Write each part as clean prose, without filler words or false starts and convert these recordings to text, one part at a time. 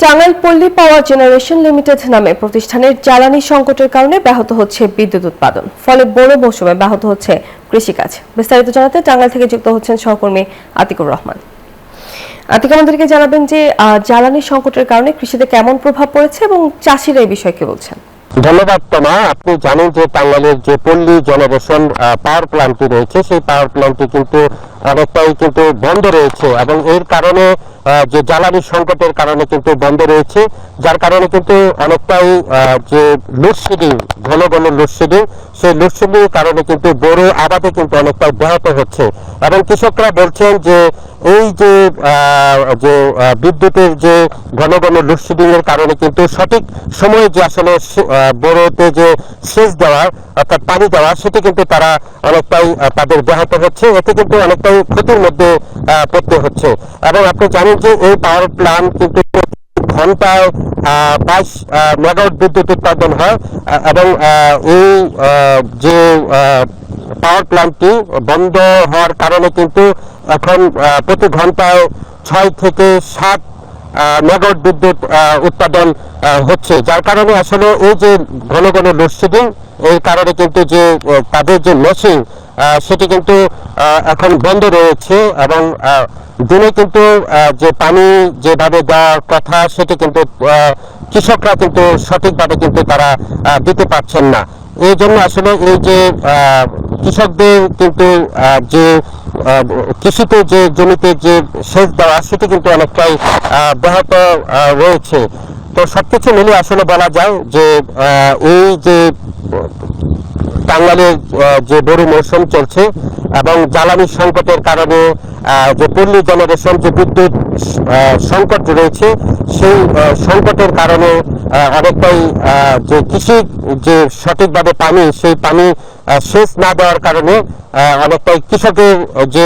টাঙ্গাইল পল্লী পাওয়ার generation limited নামে প্রতিষ্ঠানের জ্বালানি সংকটের কারণে ব্যাহত হচ্ছে বিদ্যুৎ উৎপাদন, ফলে বড় মৌসুমে ব্যাহত হচ্ছে কৃষিকাজ। বিস্তারিত জানাতে টাঙ্গাইল থেকে যুক্ত হচ্ছেন সহকর্মী আতিকুর রহমান। আতিক, আমাদেরকে জানাবেন যে জ্বালানি সংকটের কারণে কৃষিতে কেমন প্রভাব পড়েছে এবং চাষিরা এই বিষয়ে কি বলছেন। ধন্যবাদ তোমা। আপনি জানেন যে টাঙ্গাইলের যে পল্লী জনবেশন পাওয়ার প্ল্যান্টটি রয়েছে, সেই পাওয়ার প্ল্যান্টটি কিন্তু অনেকটাই কিন্তু বন্ধ রয়েছে এবং এর কারণে যে জ্বালানি সংকটের কারণে কিন্তু বন্ধ রয়েছে, যার কারণে কিন্তু অনেকটাই যে লোডশেডিং, ঘন ঘন লোডশেডিং, সেই লোডশেডিং এর কারণে কিন্তু বড় আবাদে কিন্তু অনেকটাই ব্যাহত হচ্ছে এবং কৃষকরা বলছেন যে এই যে বিদ্যুতের যে ঘন ঘন লোডশেডিং এর কারণে কিন্তু সঠিক সময়ে যে আসলে বড়তে যে সেচ দেওয়ার অর্থাৎ পানি দেওয়া, সেটি কিন্তু তারা অনেকটাই তাদের ব্যাহত হচ্ছে, এতে কিন্তু অনেকটাই ক্ষতির মধ্যে পড়তে হচ্ছে। এবং আপনি জানেন যে এই পাওয়ার প্ল্যান্ট কিন্তু ঘন্টায় 22 মেগাওয়াট বিদ্যুৎ উৎপাদন হয় এবং এই যে পাওয়ার প্ল্যান্টটি বন্ধ হওয়ার কারণে কিন্তু এখন প্রতি ঘন্টায় 6 থেকে 7 মেগাওয়াট বিদ্যুৎ উৎপাদন হচ্ছে, যার কারণে আসলে এই যে ঘন ঘন লোডশেডিং, এই কারণে কিন্তু যে তাদের যে মেশিন সেটি কিন্তু এখন বন্ধ রয়েছে এবং দিনে কিন্তু যে পানি যেভাবে দেওয়ার কথা সেটি কিন্তু কৃষকরা কিন্তু সঠিকভাবে কিন্তু তারা দিতে পারছেন না। এই জন্য আসলে এই যে কৃষকদের কিন্তু যে কৃষিতে যে জমিতে যে সেচ দেওয়া, সেটি কিন্তু অনেকটাই ব্যাহত রয়েছে। তো সবকিছু মিলিয়ে আসলে বলা যায় যে এই যে টাঙ্গাইলের যে বড় মৌসুম চলছে এবং জ্বালানি সংকটের কারণে যে পল্লী জেনারেশন যে বিদ্যুৎ সংকট রয়েছে, সেই সংকটের কারণে অনেকটাই যে কৃষি যে সঠিকভাবে পানি, সেই পানি সেচ না দেওয়ার কারণে অনেকটাই কৃষকের যে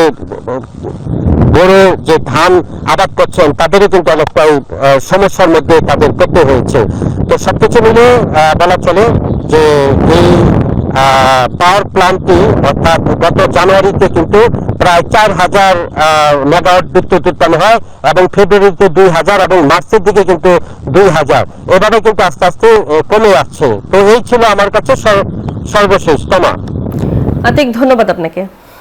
বড় যে ধান আবাদ করছেন তাদেরও কিন্তু অনেকটাই সমস্যার মধ্যে তাদের পড়তে হয়েছে। তো সবকিছু মিলে বলা চলে যে এই পাওয়ার প্ল্যান্টটি অর্থাৎ গত জানুয়ারিতে কিন্তু প্রায় 4000 মেগাওয়াট বিদ্যুৎ উৎপন্ন হয় এবং ফেব্রুয়ারিতে 2000 এবং মার্চের দিকে কিন্তু 2000, এভাবে কিন্তু আস্তে আস্তে কমে যাচ্ছে। তো এই ছিল আমার কাছে সর্বশেষ। তোমা আতিক, ধন্যবাদ আপনাকে।